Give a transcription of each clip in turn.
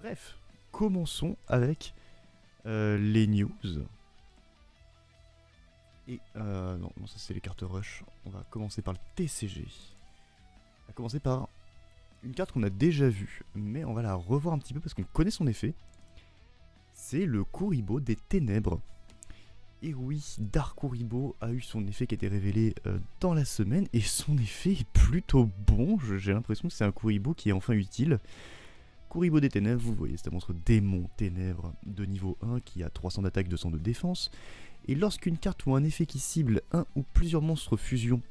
Bref, commençons avec les news. Et non, ça c'est les cartes rush. On va commencer par le TCG. On va commencer par une carte qu'on a déjà vue, mais on va la revoir un petit peu parce qu'on connaît son effet. C'est le Kuriboh des Ténèbres. Et oui, Dark Kuriboh a eu son effet qui a été révélé dans la semaine, et son effet est plutôt bon. J'ai l'impression que c'est un Kuriboh qui est enfin utile. Kuriboh des Ténèbres, vous voyez, c'est un monstre démon ténèbres de niveau 1 qui a 300 d'attaque, 200 de défense. Et lorsqu'une carte ou un effet qui cible un ou plusieurs monstres fusion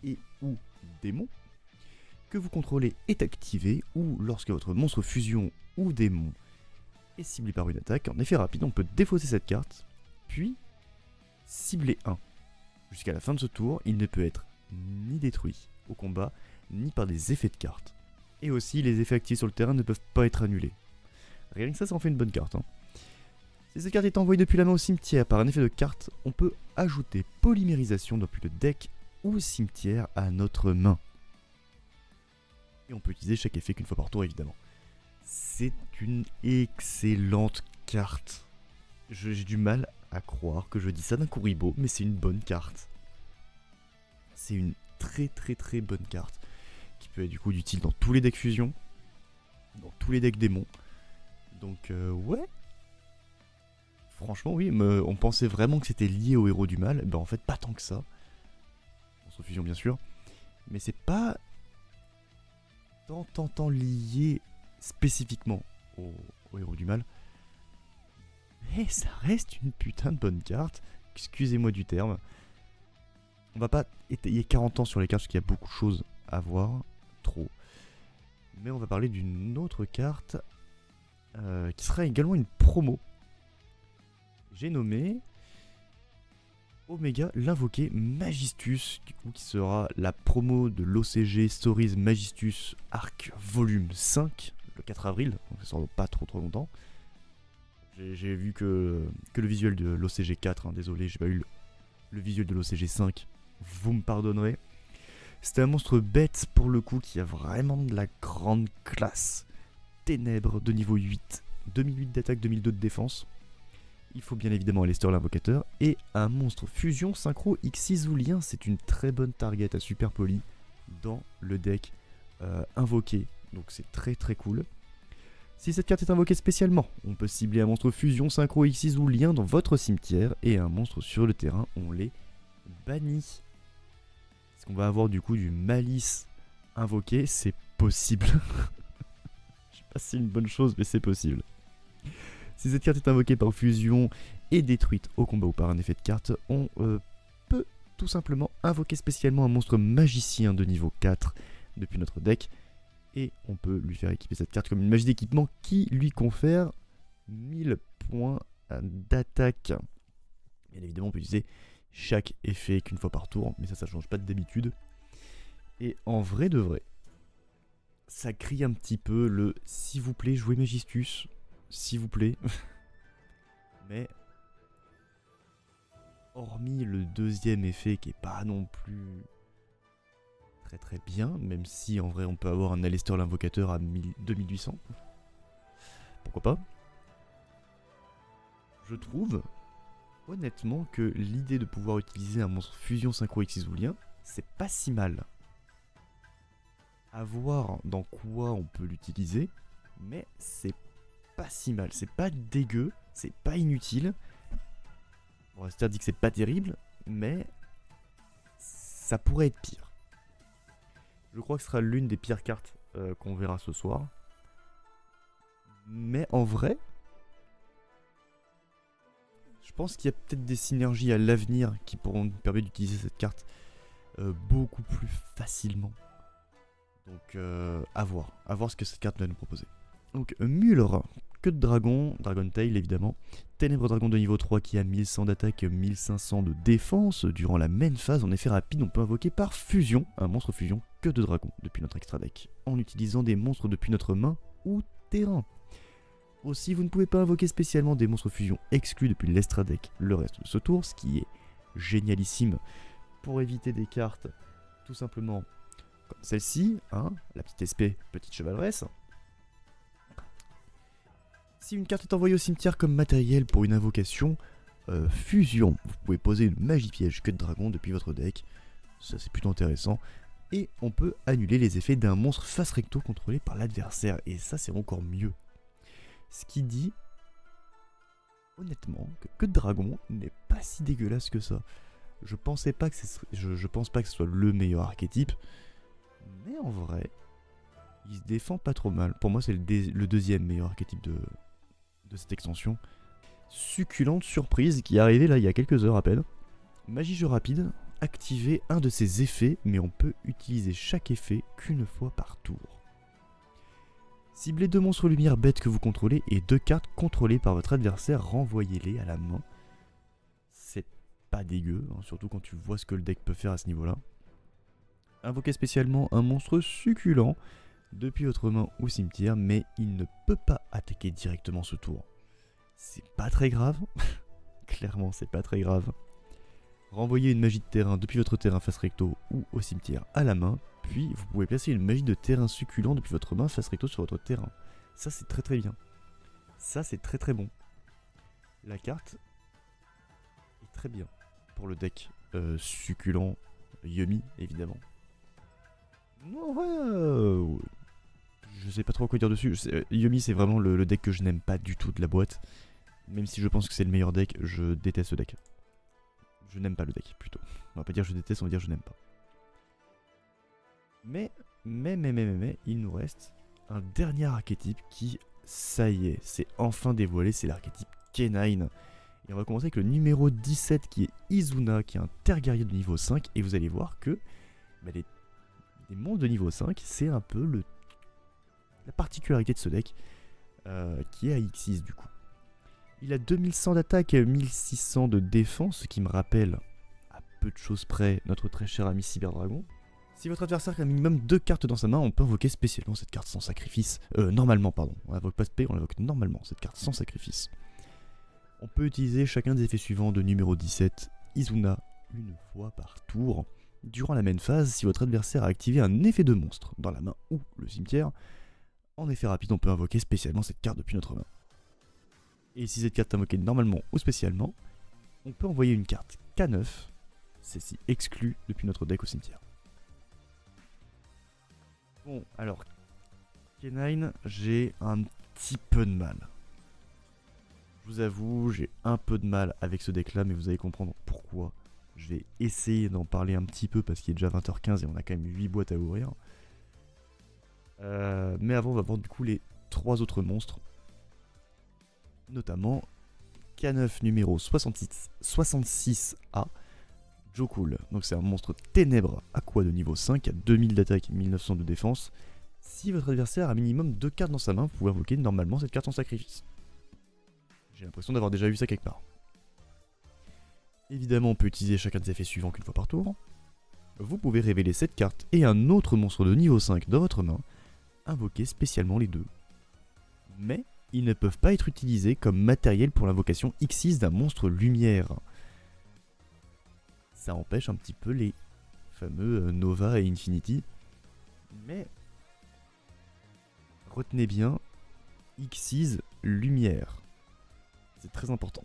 et ou démons que vous contrôlez est activé, ou lorsque votre monstre fusion ou démon est ciblé par une attaque, en effet rapide, on peut défausser cette carte, puis cibler un. Jusqu'à la fin de ce tour, il ne peut être ni détruit au combat, ni par des effets de carte. Et aussi, les effets actifs sur le terrain ne peuvent pas être annulés. Rien que ça en fait une bonne carte. Si cette carte est envoyée depuis la main au cimetière par un effet de carte, on peut ajouter polymérisation depuis le deck ou cimetière à notre main. Et on peut utiliser chaque effet qu'une fois par tour, évidemment. C'est une excellente carte. J'ai du mal à croire que je dis ça d'un Kuriboh, mais c'est une bonne carte. C'est une très bonne carte, qui peut être du coup utile dans tous les decks fusion, dans tous les decks démons. Donc ouais. Franchement oui, on pensait vraiment que c'était lié au héros du mal, ben en fait pas tant que ça. Monstre fusion bien sûr, mais c'est pas tant lié spécifiquement au héros du mal. Mais ça reste une putain de bonne carte, excusez-moi du terme. On va pas étayer 40 ans sur les cartes parce qu'il y a beaucoup de choses à voir, trop. Mais on va parler d'une autre carte qui sera également une promo. J'ai nommé Omega l'invoqué Magistus, du coup qui sera la promo de l'OCG Stories Magistus Arc Volume 5, le 4 avril, donc ça sort pas trop longtemps. J'ai vu que le visuel de l'OCG 4, désolé, j'ai pas eu le visuel de l'OCG 5, vous me pardonnerez. C'est un monstre bête pour le coup qui a vraiment de la grande classe. Ténèbres de niveau 8, 2008 d'attaque, 2002 de défense. Il faut bien évidemment Aleister l'invocateur et un monstre fusion synchro Ixyzoulien. C'est une très bonne target à super poly dans le deck invoqué. Donc c'est très cool. Si cette carte est invoquée spécialement, on peut cibler un monstre fusion synchro Ixyzoulien dans votre cimetière et un monstre sur le terrain, on les bannit. Est-ce qu'on va avoir du coup du malice invoqué? C'est possible. Je sais pas si c'est une bonne chose, mais c'est possible. Si cette carte est invoquée par fusion et détruite au combat ou par un effet de carte, on peut tout simplement invoquer spécialement un monstre magicien de niveau 4 depuis notre deck. Et on peut lui faire équiper cette carte comme une magie d'équipement qui lui confère 1000 points d'attaque. Bien évidemment, on peut utiliser chaque effet qu'une fois par tour, mais ça change pas d'habitude. Et en vrai de vrai, ça crie un petit peu le « s'il vous plaît, jouez Magistus ». S'il vous plaît. Mais hormis le deuxième effet qui est pas non plus très bien, même si en vrai on peut avoir un Aleister l'invocateur à 2800. Pourquoi pas. Je trouve honnêtement que l'idée de pouvoir utiliser un monstre fusion synchro Ixyzoulien, c'est pas si mal. À voir dans quoi on peut l'utiliser, mais c'est pas si mal, c'est pas dégueu, c'est pas inutile. Bon, Aleister dit que c'est pas terrible, mais ça pourrait être pire. Je crois que ce sera l'une des pires cartes qu'on verra ce soir. Mais en vrai, je pense qu'il y a peut-être des synergies à l'avenir qui pourront nous permettre d'utiliser cette carte beaucoup plus facilement. Donc à voir ce que cette carte va nous proposer. Donc Mulr, queue de dragon, Dragon Tail évidemment, Ténèbres dragon de niveau 3 qui a 1100 d'attaque, 1500 de défense. Durant la main phase, en effet rapide, on peut invoquer par fusion un monstre fusion queue de dragon depuis notre extra deck, en utilisant des monstres depuis notre main ou terrain. Aussi, vous ne pouvez pas invoquer spécialement des monstres fusion exclus depuis l'extra deck le reste de ce tour, ce qui est génialissime pour éviter des cartes tout simplement comme celle-ci, la petite SP, petite chevaleresse. Si une carte est envoyée au cimetière comme matériel pour une invocation, fusion, vous pouvez poser une magie piège queue de dragon depuis votre deck. Ça c'est plutôt intéressant. Et on peut annuler les effets d'un monstre face recto contrôlé par l'adversaire. Et ça c'est encore mieux. Ce qui dit, honnêtement, que queue de dragon n'est pas si dégueulasse que ça. Je pense pas que ce soit le meilleur archétype. Mais en vrai, il se défend pas trop mal. Pour moi c'est le deuxième meilleur archétype de cette extension. Succulente surprise qui est arrivée là il y a quelques heures à peine. Magie jeu rapide, activer un de ses effets, mais on peut utiliser chaque effet qu'une fois par tour. Ciblez 2 monstres lumière bêtes que vous contrôlez et 2 cartes contrôlées par votre adversaire, renvoyez-les à la main. C'est pas dégueu, hein, surtout quand tu vois ce que le deck peut faire à ce niveau-là. Invoquez spécialement un monstre succulent depuis votre main ou cimetière, mais il ne peut pas attaquer directement ce tour. C'est pas très grave, clairement c'est pas très grave. Renvoyez une magie de terrain depuis votre terrain face recto ou au cimetière à la main, puis vous pouvez placer une magie de terrain succulent depuis votre main face recto sur votre terrain. Ça c'est très bien. Ça c'est très bon. La carte est très bien pour le deck succulent Yumi évidemment. Non, ouais, je sais pas trop quoi dire dessus. Yumi c'est vraiment le deck que je n'aime pas du tout de la boîte. Même si je pense que c'est le meilleur deck, je déteste ce deck. Je n'aime pas le deck, plutôt. On va pas dire je déteste, on va dire je n'aime pas. Mais, il nous reste un dernier archétype qui, ça y est, c'est enfin dévoilé, c'est l'archétype K9. Et on va commencer avec le numéro 17 qui est Izuna, qui est un terre guerrier de niveau 5. Et vous allez voir que les monstres de niveau 5, c'est un peu la particularité de ce deck, qui est à X6 du coup. Il a 2100 d'attaque et 1600 de défense, ce qui me rappelle, à peu de choses près, notre très cher ami Cyberdragon. Si votre adversaire a un minimum 2 cartes dans sa main, on peut invoquer spécialement cette carte sans sacrifice. Normalement, pardon. On l'invoque pas spé, on l'invoque normalement, cette carte sans sacrifice. On peut utiliser chacun des effets suivants de numéro 17, Izuna, une fois par tour. Durant la même phase, si votre adversaire a activé un effet de monstre dans la main ou le cimetière, en effet rapide, on peut invoquer spécialement cette carte depuis notre main. Et si cette carte est invoquée normalement ou spécialement, on peut envoyer une carte K9, celle-ci exclue depuis notre deck au cimetière. Bon, alors, K9, j'ai un petit peu de mal. Je vous avoue, j'ai un peu de mal avec ce deck là, mais vous allez comprendre pourquoi. Je vais essayer d'en parler un petit peu parce qu'il est déjà 20h15 et on a quand même 8 boîtes à ouvrir. Mais avant, on va voir du coup les 3 autres monstres. Notamment K9 numéro 66A, Jokul. Donc c'est un monstre ténèbres aqua de niveau 5 à 2000 d'attaque et 1900 de défense. Si votre adversaire a minimum 2 cartes dans sa main, vous pouvez invoquer normalement cette carte en sacrifice. J'ai l'impression d'avoir déjà vu ça quelque part. Évidemment, on peut utiliser chacun des effets suivants qu'une fois par tour. Vous pouvez révéler cette carte et un autre monstre de niveau 5 dans votre main, invoquer spécialement les deux. Mais ils ne peuvent pas être utilisés comme matériel pour l'invocation X6 d'un monstre lumière. Ça empêche un petit peu les fameux Nova et Infinity. Mais retenez bien, X6 lumière. C'est très important.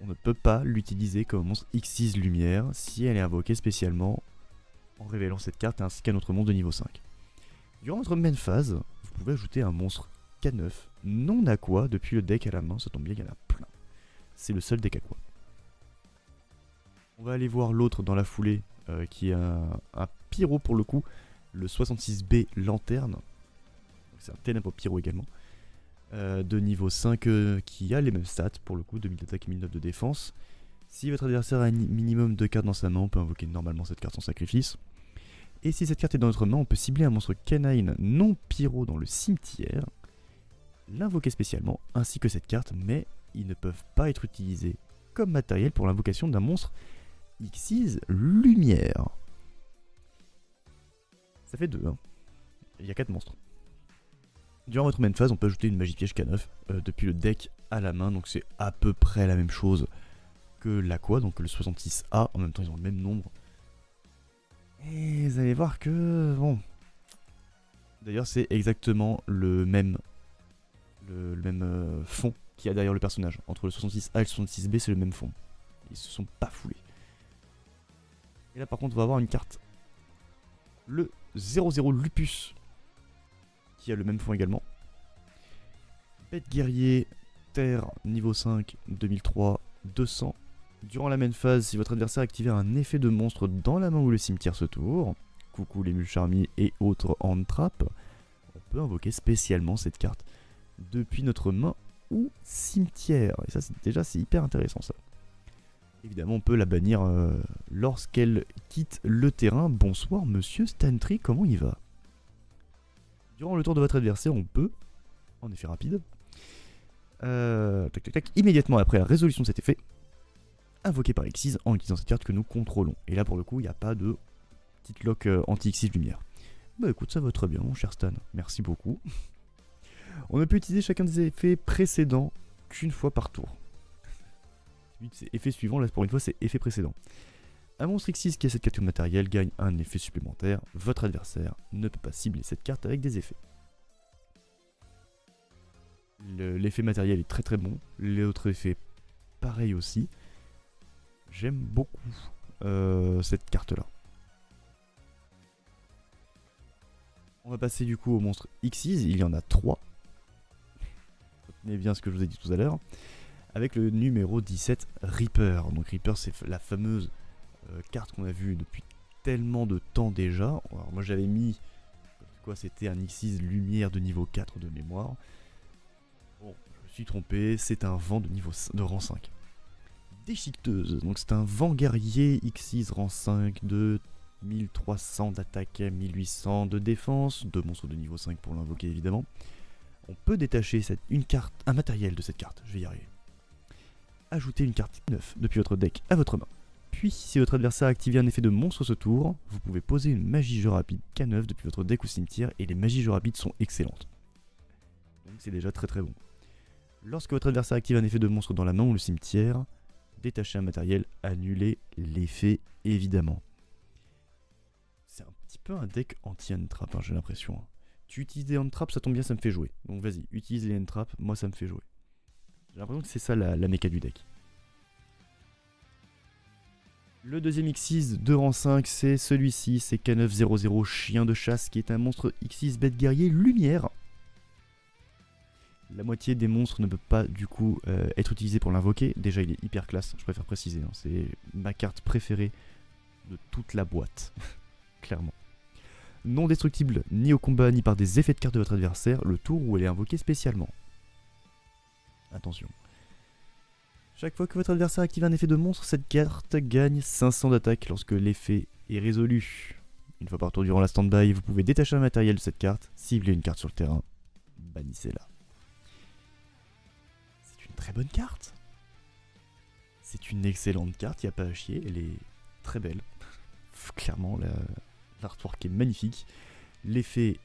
On ne peut pas l'utiliser comme monstre X6 lumière si elle est invoquée spécialement en révélant cette carte ainsi qu'un autre monstre de niveau 5. Durant votre main phase, vous pouvez ajouter un monstre K9 non aqua depuis le deck à la main, ça tombe bien, il y en a plein. C'est le seul deck aqua. On va aller voir l'autre dans la foulée, qui est un pyro pour le coup, le 66B lanterne. C'est un ténèbre pyro également. De niveau 5 qui a les mêmes stats pour le coup, 2000 d'attaque et 1009 de défense. Si votre adversaire a un minimum de cartes dans sa main, on peut invoquer normalement cette carte sans sacrifice. Et si cette carte est dans notre main, on peut cibler un monstre canine non pyro dans le cimetière, l'invoquer spécialement ainsi que cette carte, mais ils ne peuvent pas être utilisés comme matériel pour l'invocation d'un monstre X6 lumière. Ça fait 2, hein. Il y a 4 monstres. Durant votre main phase, on peut ajouter une magie piège K9 depuis le deck à la main, donc c'est à peu près la même chose que l'Aqua, donc le 66A, en même temps ils ont le même nombre. Et vous allez voir que, bon... D'ailleurs c'est exactement le même le même fond qu'il y a derrière le personnage. Entre le 66A et le 66B, c'est le même fond. Ils se sont pas foulés. Et là par contre on va avoir une carte. Le 00 Lupus, qui a le même fond également. Bête guerrier, terre, niveau 5, 2003, 200. Durant la main phase, si votre adversaire active un effet de monstre dans la main ou le cimetière ce tour, coucou les mules charmies et autres hand trap, on peut invoquer spécialement cette carte depuis notre main ou cimetière. Et ça c'est hyper intéressant ça. Évidemment on peut la bannir lorsqu'elle quitte le terrain. Bonsoir monsieur Stantry, comment il va? Durant le tour de votre adversaire on peut, en effet rapide, immédiatement après la résolution de cet effet, invoqué par Xyz en utilisant cette carte que nous contrôlons. Et là pour le coup il n'y a pas de petite lock anti-Xyz lumière. Bah écoute, ça va très bien mon cher Stan, merci beaucoup. On ne peut utiliser chacun des effets précédents qu'une fois par tour. C'est effet suivant, là pour une fois c'est effet précédent. Un monstre Xyz qui a cette carte matérielle gagne un effet supplémentaire. Votre adversaire ne peut pas cibler cette carte avec des effets. L'effet matériel est très très bon. Les autres effets pareil aussi. J'aime beaucoup cette carte là. On va passer du coup au monstre Xyz, il y en a 3. Retenez bien ce que je vous ai dit tout à l'heure. Avec le numéro 17 Reaper. Donc Reaper c'est la fameuse carte qu'on a vue depuis tellement de temps déjà. Alors moi j'avais mis quoi, c'était un Xyz lumière de niveau 4 de mémoire. Bon, je me suis trompé, c'est un vent de rang 5. Déchiqueteuse, donc c'est un vent guerrier Xyz rang 5 de 1300 d'attaque, 1800 de défense, 2 monstres de niveau 5 pour l'invoquer évidemment. On peut détacher un matériel de cette carte, je vais y arriver. Ajoutez une carte 9 depuis votre deck à votre main. Puis, si votre adversaire a activé un effet de monstre ce tour, vous pouvez poser une magie jeu rapide K9 depuis votre deck ou cimetière, et les magies jeu rapides sont excellentes. Donc c'est déjà très très bon. Lorsque votre adversaire active un effet de monstre dans la main ou le cimetière, détachez un matériel, annulez l'effet évidemment. C'est un petit peu un deck anti-hand-trap, j'ai l'impression. Tu utilises des hand-traps, ça tombe bien, ça me fait jouer. Donc vas-y, utilise les hand-traps, moi ça me fait jouer. J'ai l'impression que c'est ça la méca du deck. Le deuxième Xyz de rang 5, c'est celui-ci, c'est K900 Chien de chasse, qui est un monstre Xyz bête guerrier lumière. La moitié des monstres ne peut pas du coup être utilisé pour l'invoquer. Déjà il est hyper classe, je préfère préciser, c'est ma carte préférée de toute la boîte, clairement. Non destructible ni au combat ni par des effets de carte de votre adversaire, le tour où elle est invoquée spécialement. Attention. Chaque fois que votre adversaire active un effet de monstre, cette carte gagne 500 d'attaque lorsque l'effet est résolu. Une fois par tour durant la stand-by, vous pouvez détacher un matériel de cette carte, cibler une carte sur le terrain, bannissez-la. C'est une très bonne carte. C'est une excellente carte, il n'y a pas à chier, elle est très belle. Clairement, l'artwork est magnifique. L'effet,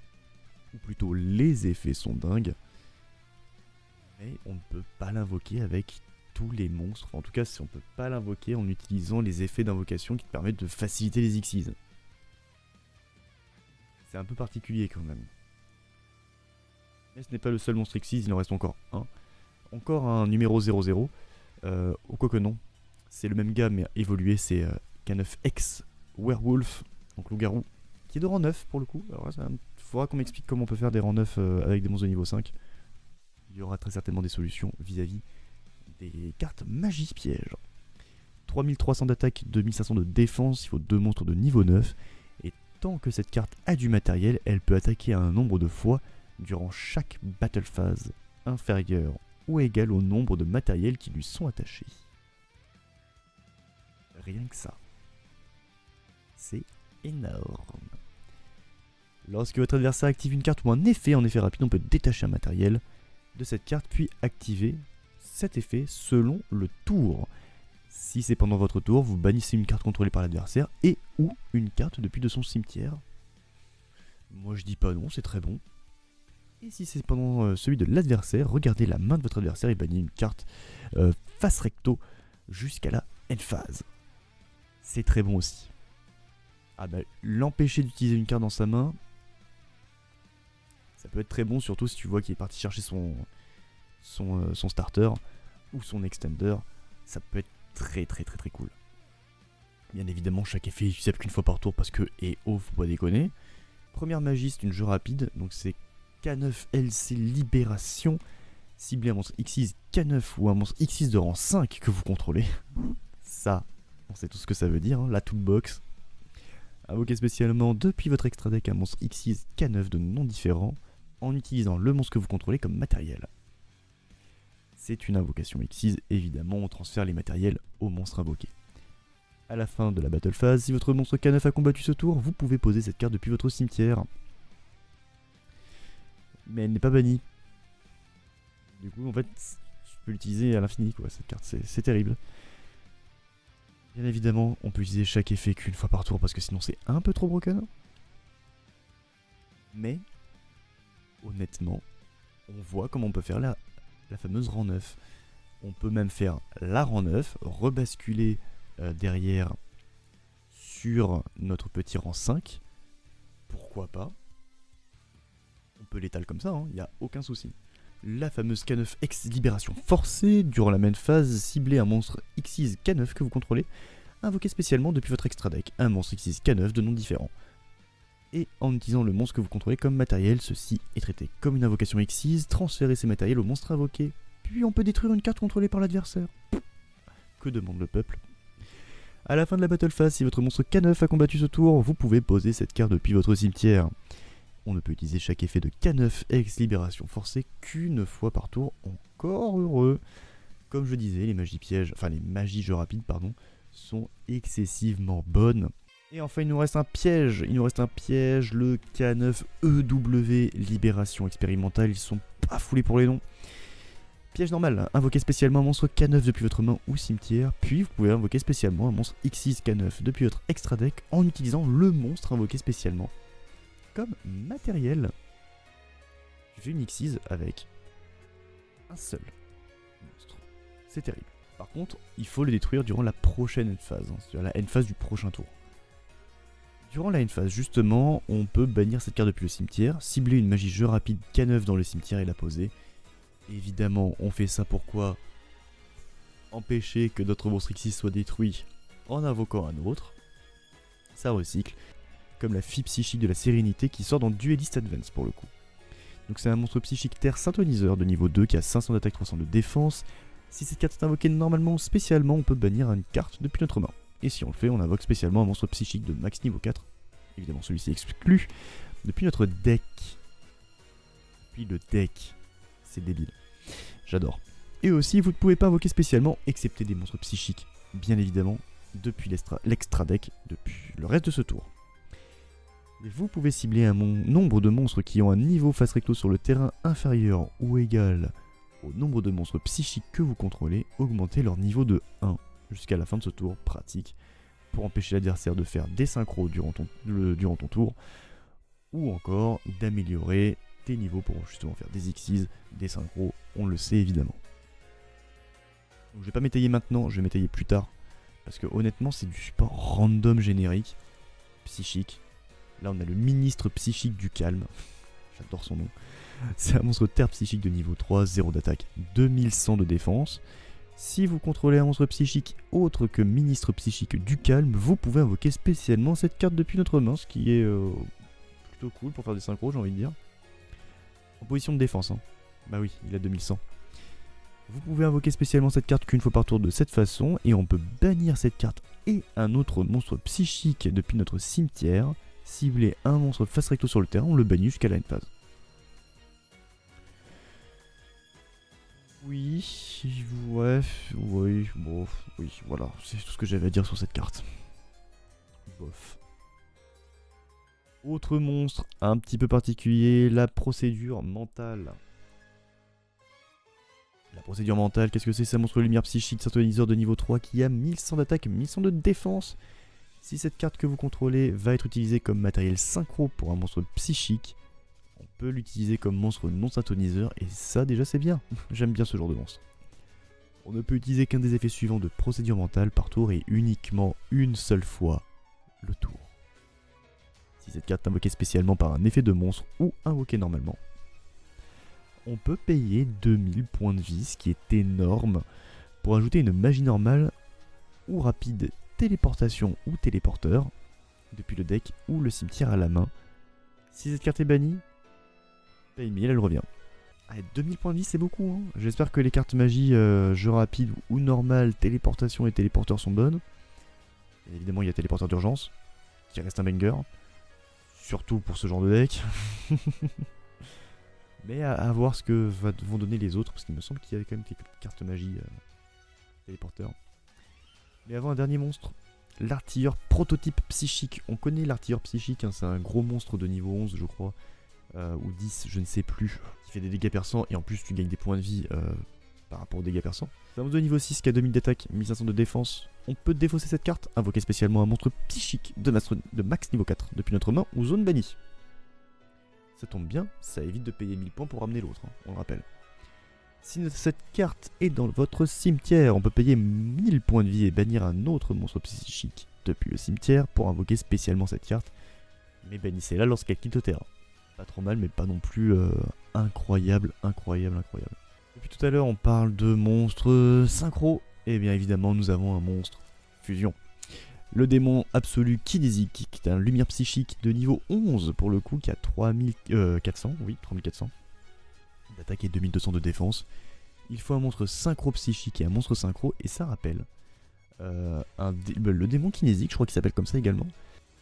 ou plutôt les effets sont dingues. Mais on ne peut pas l'invoquer avec tous les monstres. En tout cas, on ne peut pas l'invoquer en utilisant les effets d'invocation qui te permettent de faciliter les Xyz. C'est un peu particulier quand même. Mais ce n'est pas le seul monstre Xyz, il en reste encore un. Encore un numéro 00. Ou quoi que non. C'est le même gars mais évolué, c'est K9X Werewolf, donc loup-garou, qui est de rang 9 pour le coup. Alors là, il faudra qu'on m'explique comment on peut faire des rangs 9 avec des monstres de niveau 5. Il y aura très certainement des solutions vis-à-vis des cartes magie piège. 3300 d'attaque, 2500 de défense, il faut 2 monstres de niveau 9. Et tant que cette carte a du matériel, elle peut attaquer un nombre de fois durant chaque battle phase inférieur ou égal au nombre de matériels qui lui sont attachés. Rien que ça. C'est énorme. Lorsque votre adversaire active une carte ou un effet en effet rapide, on peut détacher un matériel de cette carte puis activer cet effet selon le tour. Si c'est pendant votre tour, vous bannissez une carte contrôlée par l'adversaire et ou une carte depuis de son cimetière. Moi je dis pas non, c'est très bon. Et si c'est pendant celui de l'adversaire, regardez la main de votre adversaire et bannissez une carte face recto jusqu'à la end phase. C'est très bon aussi. Ah bah, l'empêcher d'utiliser une carte dans sa main, ça peut être très bon, surtout si tu vois qu'il est parti chercher son starter ou son extender, ça peut être très cool. Bien évidemment, chaque effet est utilisable qu'une fois par tour parce que, faut pas déconner. Première magie, c'est une jeu rapide, donc c'est K9LC Libération. Ciblez un monstre X6 K9 ou un monstre X6 de rang 5 que vous contrôlez. Ça, on sait tout ce que ça veut dire, hein, la toolbox. Invoquez spécialement depuis votre extra deck un monstre X6 K9 de nom différent en utilisant le monstre que vous contrôlez comme matériel. C'est une invocation X6, évidemment on transfère les matériels au monstre invoqué. A la fin de la battle phase, si votre monstre K9 a combattu ce tour, vous pouvez poser cette carte depuis votre cimetière. Mais elle n'est pas bannie. Du coup, en fait, je peux l'utiliser à l'infini, quoi, cette carte, c'est terrible. Bien évidemment, on peut utiliser chaque effet qu'une fois par tour, parce que sinon c'est un peu trop broken. Mais, honnêtement, on voit comment on peut faire la fameuse rang 9. On peut même faire la rang 9, rebasculer derrière sur notre petit rang 5. Pourquoi pas? On peut l'étaler comme ça, il n'y a aucun souci. La fameuse K9 X Libération forcée, durant la même phase, ciblez un monstre X6 K9 que vous contrôlez, invoquez spécialement depuis votre extra deck un monstre X6 K9 de nom différent. Et en utilisant le monstre que vous contrôlez comme matériel, ceci est traité comme une invocation X6, transférez ces matériels au monstre invoqué, puis on peut détruire une carte contrôlée par l'adversaire. Que demande le peuple? A la fin de la battle phase, si votre monstre K9 a combattu ce tour, vous pouvez poser cette carte depuis votre cimetière. On ne peut utiliser chaque effet de K9 X Libération forcée qu'une fois par tour, encore heureux. Comme je disais, les magies pièges, enfin les magies jeux rapides, pardon, sont excessivement bonnes. Et enfin, il nous reste un piège, le K9 EW Libération expérimentale, ils sont pas foulés pour les noms. Piège normal, invoquez spécialement un monstre K9 depuis votre main ou cimetière, puis vous pouvez invoquer spécialement un monstre X6 K9 depuis votre extra deck en utilisant le monstre invoqué spécialement comme matériel. Je fais une X6 avec un seul monstre. C'est terrible. Par contre, il faut le détruire durant la prochaine end phase, c'est-à-dire la end phase du prochain tour. Durant la end phase, justement, on peut bannir cette carte depuis le cimetière, cibler une magie jeu rapide K9 dans le cimetière et la poser. Évidemment, on fait ça pourquoi? Empêcher que notre monstre X6 soit détruit en invoquant un autre. Ça recycle. Comme la fille psychique de la sérénité qui sort dans Duelist Advance pour le coup. Donc c'est un monstre psychique terre synthoniseur de niveau 2 qui a 500 d'attaque, 300 de défense. Si cette carte est invoquée normalement ou spécialement, on peut bannir une carte depuis notre main. Et si on le fait, on invoque spécialement un monstre psychique de max niveau 4. Évidemment celui-ci exclu depuis notre deck. Puis le deck, c'est débile. J'adore. Et aussi, vous ne pouvez pas invoquer spécialement, excepté des monstres psychiques, bien évidemment, depuis l'extra deck, depuis le reste de ce tour. Vous pouvez cibler un nombre de monstres qui ont un niveau face recto sur le terrain inférieur ou égal au nombre de monstres psychiques que vous contrôlez, augmenter leur niveau de 1 jusqu'à la fin de ce tour pratique pour empêcher l'adversaire de faire des synchros durant ton tour ou encore d'améliorer tes niveaux pour justement faire des X6, des synchros, on le sait évidemment. Donc, je vais pas m'étayer maintenant, je vais m'étayer plus tard parce que honnêtement c'est du support random générique, psychique. Là on a le ministre psychique du calme, j'adore son nom. C'est un monstre terre psychique de niveau 3, 0 d'attaque, 2100 de défense. Si vous contrôlez un monstre psychique autre que ministre psychique du calme, vous pouvez invoquer spécialement cette carte depuis notre main, ce qui est plutôt cool pour faire des synchros, j'ai envie de dire. En position de défense, hein. Bah oui, il a 2100. Vous pouvez invoquer spécialement cette carte qu'une fois par tour de cette façon, et on peut bannir cette carte et un autre monstre psychique depuis notre cimetière. Cibler un monstre face recto sur le terrain, on le bannit jusqu'à la end phase. Oui, ouais, oui, bon, oui, voilà, c'est tout ce que j'avais à dire sur cette carte. Bof. Autre monstre un petit peu particulier, la procédure mentale. La procédure mentale, qu'est-ce que c'est? C'est un monstre lumière psychique synthoniseur de niveau 3 qui a 1100 d'attaque, 1100 de défense. Si cette carte que vous contrôlez va être utilisée comme matériel synchro pour un monstre psychique, on peut l'utiliser comme monstre non synthoniseur et ça déjà c'est bien. J'aime bien ce genre de monstre. On ne peut utiliser qu'un des effets suivants de procédure mentale par tour et uniquement une seule fois le tour. Si cette carte est invoquée spécialement par un effet de monstre ou invoquée normalement, on peut payer 2000 points de vie, ce qui est énorme, pour ajouter une magie normale ou rapide, téléportation ou téléporteur, depuis le deck ou le cimetière à la main. Si cette carte est bannie, paye 1000, elle revient. Allez, 2000 points de vie, c'est beaucoup, hein. J'espère que les cartes magie, jeu rapide ou normal, téléportation et téléporteur sont bonnes. Et évidemment, il y a téléporteur d'urgence, qui reste un banger. Surtout pour ce genre de deck. Mais à voir ce que vont donner les autres, parce qu'il me semble qu'il y a quand même quelques cartes magie téléporteur. Mais avant, un dernier monstre. L'artilleur prototype psychique. On connaît l'artilleur psychique, hein, c'est un gros monstre de niveau 11, je crois. Ou 10, je ne sais plus. Qui fait des dégâts perçants, et en plus tu gagnes des points de vie par rapport aux dégâts perçants. C'est un monstre de niveau 6 qui a 2000 d'attaque, 1500 de défense. On peut défausser cette carte, invoquer spécialement un monstre psychique de max niveau 4 depuis notre main ou zone bannie. Ça tombe bien, ça évite de payer 1000 points pour ramener l'autre, hein, on le rappelle. Si cette carte est dans votre cimetière, on peut payer 1000 points de vie et bannir un autre monstre psychique depuis le cimetière pour invoquer spécialement cette carte. Mais bannissez-la lorsqu'elle quitte le terrain. Pas trop mal, mais pas non plus incroyable. Depuis tout à l'heure, on parle de monstres synchro. Et bien évidemment, nous avons un monstre fusion. Le démon absolu kinésique, qui est un lumière psychique de niveau 11 pour le coup, qui a 3400, oui, 3400 d'attaque et 2200 de défense. Il faut un monstre synchro psychique et un monstre synchro, et ça rappelle le démon kinésique, je crois qu'il s'appelle comme ça également.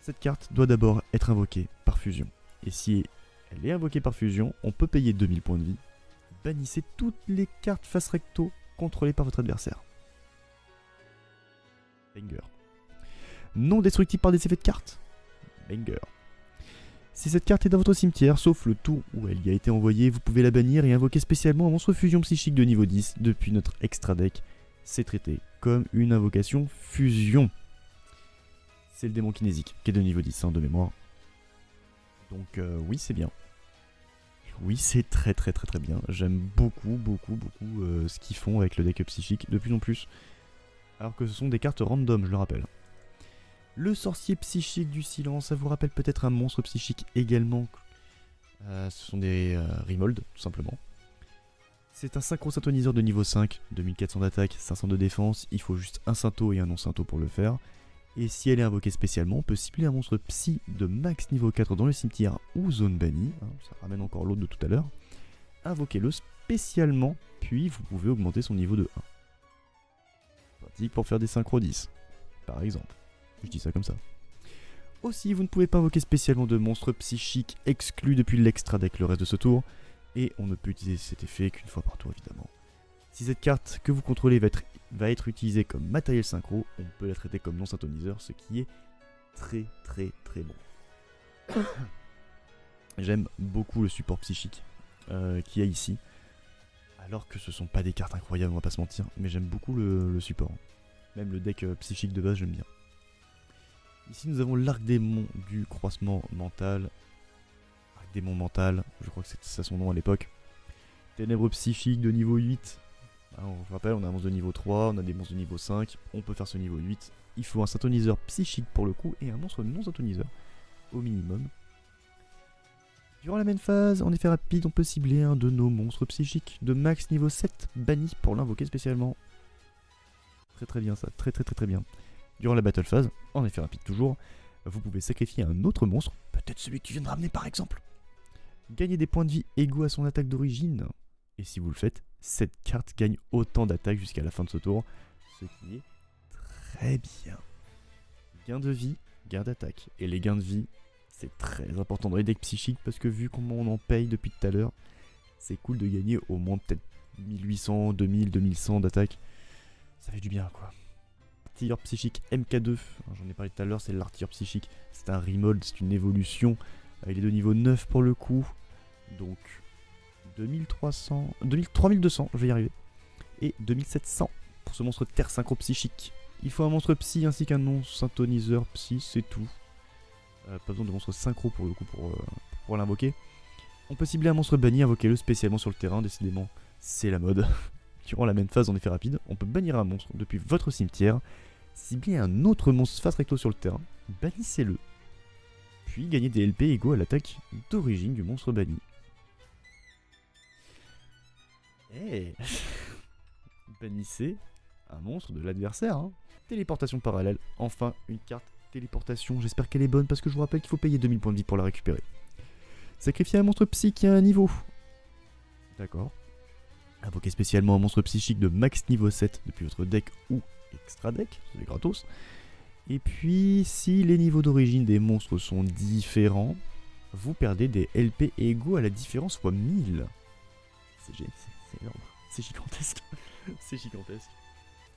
Cette carte doit d'abord être invoquée par fusion. Et si elle est invoquée par fusion, on peut payer 2000 points de vie. Bannissez toutes les cartes face recto contrôlées par votre adversaire. Banger. Non destructible par des effets de carte. Banger. Si cette carte est dans votre cimetière, sauf le tour où elle y a été envoyée, vous pouvez la bannir et invoquer spécialement un monstre fusion psychique de niveau 10 depuis notre extra deck. C'est traité comme une invocation fusion. C'est le démon kinésique qui est de niveau 10 hein, de mémoire. Donc oui, c'est bien. Oui, c'est très bien. J'aime beaucoup ce qu'ils font avec le deck psychique de plus en plus. Alors que ce sont des cartes random, je le rappelle. Le sorcier psychique du silence, ça vous rappelle peut-être un monstre psychique également. Ce sont des remolds, tout simplement. C'est un synchro-synthoniseur de niveau 5, 2400 d'attaque, 500 de défense. Il faut juste un syntho et un non-syntho pour le faire. Et si elle est invoquée spécialement, on peut cibler un monstre psy de max niveau 4 dans le cimetière ou zone bannie. Ça ramène encore l'autre de tout à l'heure. Invoquez-le spécialement, puis vous pouvez augmenter son niveau de 1. Pratique pour faire des synchro 10, par exemple. Je dis ça comme ça. Aussi, vous ne pouvez pas invoquer spécialement de monstres psychiques exclus depuis l'extra deck le reste de ce tour. Et on ne peut utiliser cet effet qu'une fois par tour, évidemment. Si cette carte que vous contrôlez va être utilisée comme matériel synchro, on peut la traiter comme non-synthoniseur, ce qui est très bon. J'aime beaucoup le support psychique qu'il y a ici. Alors que ce sont pas des cartes incroyables, on va pas se mentir, mais j'aime beaucoup le support. Même le deck psychique de base, j'aime bien. Ici nous avons l'arc démon du croisement mental. Arc démon mental, je crois que c'était ça son nom à l'époque. Ténèbres psychiques de niveau 8. Alors, on se rappelle, on a un monstre de niveau 3, on a des monstres de niveau 5, on peut faire ce niveau 8. Il faut un synthoniseur psychique pour le coup et un monstre non synthoniseur au minimum. Durant la même phase, en effet rapide, on peut cibler un de nos monstres psychiques de max niveau 7 banni pour l'invoquer spécialement. Très bien ça, très bien. Durant la battle phase, en effet rapide toujours, vous pouvez sacrifier un autre monstre, peut-être celui que tu viens de ramener par exemple. Gagnez des points de vie égaux à son attaque d'origine. Et si vous le faites, cette carte gagne autant d'attaque jusqu'à la fin de ce tour, ce qui est très bien. Gain de vie, gain d'attaque. Et les gains de vie, c'est très important dans les decks psychiques parce que vu comment on en paye depuis tout à l'heure, c'est cool de gagner au moins peut-être 1800, 2000, 2100 d'attaque. Ça fait du bien quoi. L'artilleur psychique MK2, j'en ai parlé tout à l'heure, c'est l'artilleur psychique. C'est un remold, c'est une évolution. Il est de niveau 9 pour le coup. Donc 3200, je vais y arriver. Et 2700 pour ce monstre terre synchro psychique. Il faut un monstre psy ainsi qu'un non-synthoniseur psy, c'est tout. Pas besoin de monstre synchro pour le coup pour l'invoquer. On peut cibler un monstre banni, invoquer-le spécialement sur le terrain, décidément, c'est la mode. Durant la même phase en effet rapide, on peut bannir un monstre depuis votre cimetière, cibler un autre monstre face recto sur le terrain, bannissez-le, puis gagner des LP égaux à l'attaque d'origine du monstre banni. Eh Bannissez un monstre de l'adversaire. Hein. Téléportation parallèle. Enfin, une carte téléportation. J'espère qu'elle est bonne parce que je vous rappelle qu'il faut payer 2000 points de vie pour la récupérer. Sacrifier un monstre psy qui a un niveau. D'accord. Invoquer spécialement un monstre psychique de max niveau 7 depuis votre deck ou extra deck. C'est gratos. Et puis, si les niveaux d'origine des monstres sont différents, vous perdez des LP égaux à la différence fois 1000. C'est énorme. C'est gigantesque. C'est gigantesque.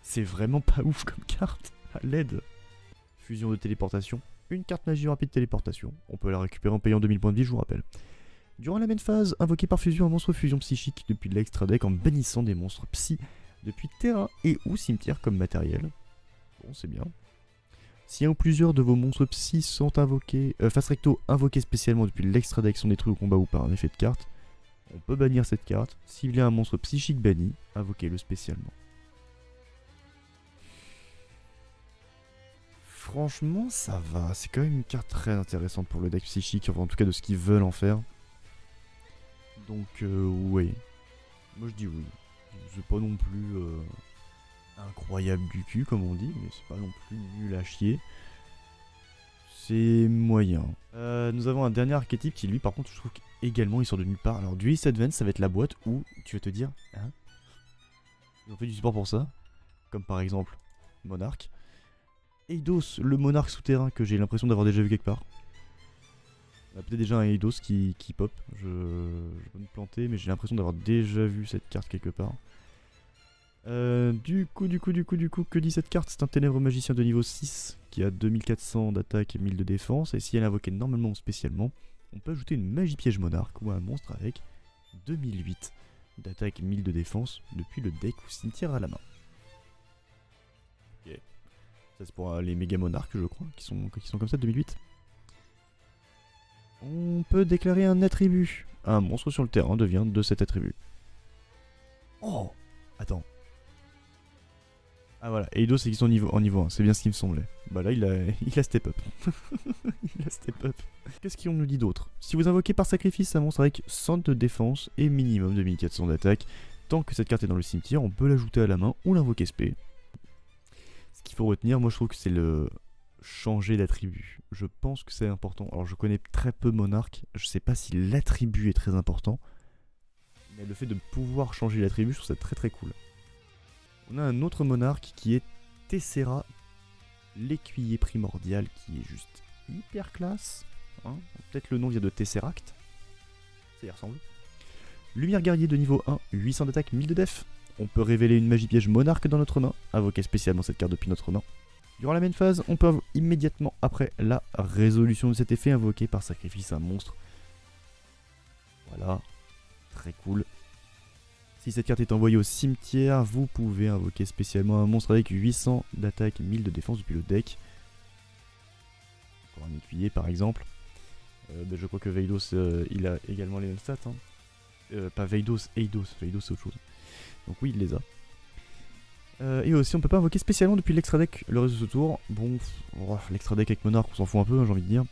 C'est vraiment pas ouf comme carte. À l'aide. Fusion de téléportation. Une carte magie rapide téléportation. On peut la récupérer en payant 2000 points de vie, je vous rappelle. Durant la même phase, invoquez par fusion un monstre fusion psychique depuis l'extra deck en bannissant des monstres psy depuis terrain et ou cimetière comme matériel. Bon, c'est bien. Si un ou plusieurs de vos monstres psy sont invoqués, face recto invoqués spécialement depuis l'extra deck sont détruits au combat ou par un effet de carte, on peut bannir cette carte. S'il y a un monstre psychique banni, invoquez-le spécialement. Franchement, ça va. C'est quand même une carte très intéressante pour le deck psychique, enfin en tout cas de ce qu'ils veulent en faire. Donc, oui. Moi je dis oui. C'est pas non plus incroyable du cul, comme on dit, mais c'est pas non plus nul à chier. C'est moyen. Nous avons un dernier archétype qui, lui, par contre, je trouve qu'également il sort de nulle part. Alors, du Ace Advance, ça va être la boîte où tu vas te dire, hein, ils ont fait du support pour ça. Comme par exemple, Monarque. Eidos, le monarque souterrain que j'ai l'impression d'avoir déjà vu quelque part. On a peut-être déjà un Eidos qui pop. Je vais me planter, mais j'ai l'impression d'avoir déjà vu cette carte quelque part. Du coup, que dit cette carte? C'est un ténèbre magicien de niveau 6 qui a 2400 d'attaque et 1000 de défense. Et si elle est invoquée normalement ou spécialement, on peut ajouter une magie piège monarque ou un monstre avec 2008 d'attaque et 1000 de défense depuis le deck ou cimetière à la main. Ok. Ça c'est pour les méga monarques, je crois, qui sont comme ça, 2008. On peut déclarer un attribut. Un monstre sur le terrain devient de cet attribut. Oh! Attends. Ah voilà, Eidos c'est qu'ils sont en niveau 1, c'est bien ce qui me semblait. Bah là il a step up. Il a step up. Qu'est-ce qu'on nous dit d'autre? Si vous invoquez par sacrifice un monstre avec 100 de défense et minimum de 1400 d'attaque, tant que cette carte est dans le cimetière, on peut l'ajouter à la main ou l'invoquer spé. Ce qu'il faut retenir, moi je trouve que c'est le changer d'attribut. Je pense que c'est important. Alors je connais très peu Monarque, je sais pas si l'attribut est très important, mais le fait de pouvoir changer l'attribut, je trouve ça très très cool. On a un autre monarque qui est Tessera, l'écuyer primordial, qui est juste hyper classe. Hein, peut-être le nom vient de Tesseract. Ça y ressemble. Lumière guerrier de niveau 1, 800 d'attaque, 1000 de def. On peut révéler une magie piège monarque dans notre main, invoquer spécialement cette carte depuis notre main. Durant la même phase, on peut immédiatement après la résolution de cet effet invoquer par sacrifice un monstre. Voilà, très cool. Si cette carte est envoyée au cimetière, vous pouvez invoquer spécialement un monstre avec 800 d'attaque et 1000 de défense depuis le deck. Encore un écuyer par exemple. Je crois que Veidos il a également les mêmes stats. Hein. Pas Veidos, Eidos. Veidos c'est autre chose. Donc oui, il les a. Et aussi on peut pas invoquer spécialement depuis l'extra deck le reste de ce tour. Bon, l'extra deck avec Monarque on s'en fout un peu, hein, j'ai envie de dire.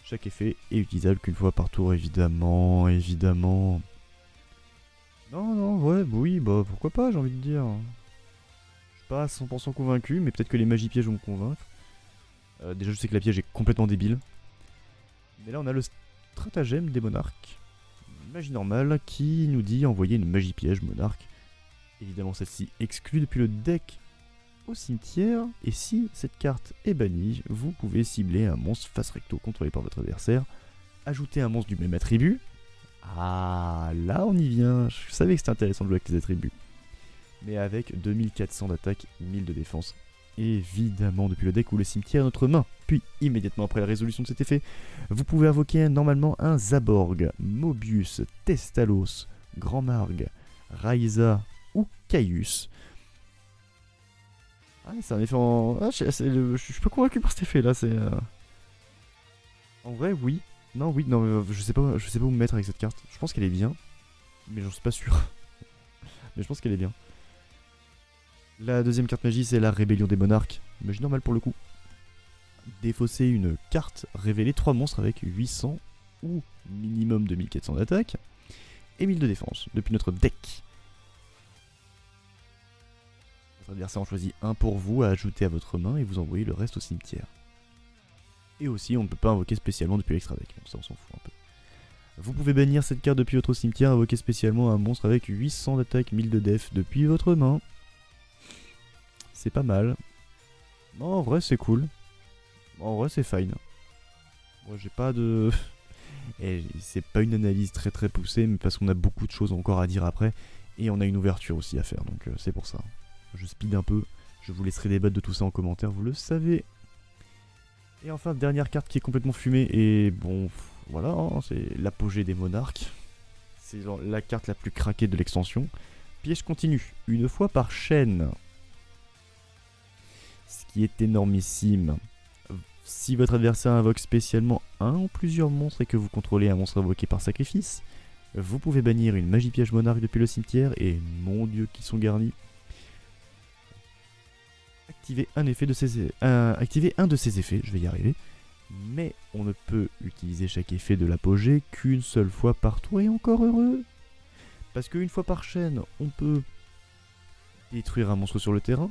Chaque effet est utilisable qu'une fois par tour, évidemment. Non, ouais, oui, bah pourquoi pas, j'ai envie de dire. Je suis pas à 100% convaincu, mais peut-être que les magies pièges vont me convaincre. Déjà, je sais que la piège est complètement débile. Mais là, on a le stratagème des monarques. Une magie normale qui nous dit envoyer une magie piège monarque. Évidemment, celle-ci exclue depuis le deck au cimetière. Et si cette carte est bannie, vous pouvez cibler un monstre face recto contrôlé par votre adversaire. Ajouter un monstre du même attribut. Ah, là on y vient. Je savais que c'était intéressant de jouer avec les attributs. Mais avec 2400 d'attaque, 1000 de défense. Évidemment depuis le deck ou le cimetière à notre main. Puis, immédiatement après la résolution de cet effet, vous pouvez invoquer normalement un Zaborg, Mobius, Testalos, Grand Marg, Raiza ou Caius. Ah, c'est un effet en... Ah, je suis pas convaincu par cet effet là, c'est... En vrai, oui. Non, oui, non, je sais pas où me mettre avec cette carte. Je pense qu'elle est bien, mais j'en suis pas sûr. Mais je pense qu'elle est bien. La deuxième carte magie, c'est la rébellion des monarques. Magie normale pour le coup. Défausser une carte, révéler 3 monstres avec 800 ou minimum de 1400 d'attaque et 1000 de défense depuis notre deck. Votre adversaire en choisit un pour vous à ajouter à votre main et vous envoyez le reste au cimetière. Et aussi, on ne peut pas invoquer spécialement depuis l'extra deck, donc ça on s'en fout un peu. Vous pouvez bannir cette carte depuis votre cimetière, invoquer spécialement un monstre avec 800 d'attaque, 1000 de def depuis votre main. C'est pas mal. Non, en vrai c'est cool. En vrai c'est fine. Moi j'ai pas de... Et c'est pas une analyse très très poussée, mais parce qu'on a beaucoup de choses encore à dire après. Et on a une ouverture aussi à faire, donc c'est pour ça. Je speed un peu, je vous laisserai débattre de tout ça en commentaire, vous le savez. Et enfin, dernière carte qui est complètement fumée, et bon, voilà, hein, c'est l'apogée des monarques. C'est la carte la plus craquée de l'extension. Piège continu, une fois par chaîne. Ce qui est énormissime. Si votre adversaire invoque spécialement un ou plusieurs monstres et que vous contrôlez un monstre invoqué par sacrifice, vous pouvez bannir une magie piège monarque depuis le cimetière, et mon dieu qui sont garnis. Activer un de ses effets, je vais y arriver. Mais on ne peut utiliser chaque effet de l'apogée qu'une seule fois par tour, et encore heureux. Parce qu'une fois par chaîne, on peut détruire un monstre sur le terrain,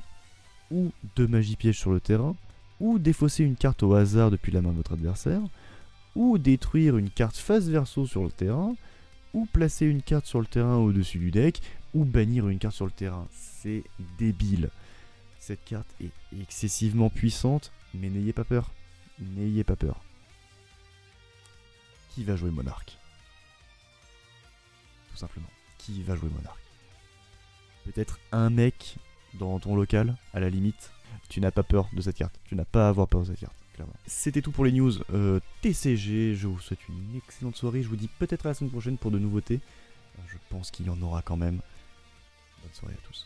ou 2 magies pièges sur le terrain, ou défausser une carte au hasard depuis la main de votre adversaire, ou détruire une carte face verso sur le terrain, ou placer une carte sur le terrain au-dessus du deck, ou bannir une carte sur le terrain. C'est débile. Cette carte est excessivement puissante, mais n'ayez pas peur. N'ayez pas peur. Qui va jouer Monarque? Tout simplement. Qui va jouer Monarque? Peut-être un mec dans ton local, à la limite. Tu n'as pas peur de cette carte. Tu n'as pas à avoir peur de cette carte, clairement. C'était tout pour les news TCG. Je vous souhaite une excellente soirée. Je vous dis peut-être à la semaine prochaine pour de nouveautés. Je pense qu'il y en aura quand même. Bonne soirée à tous.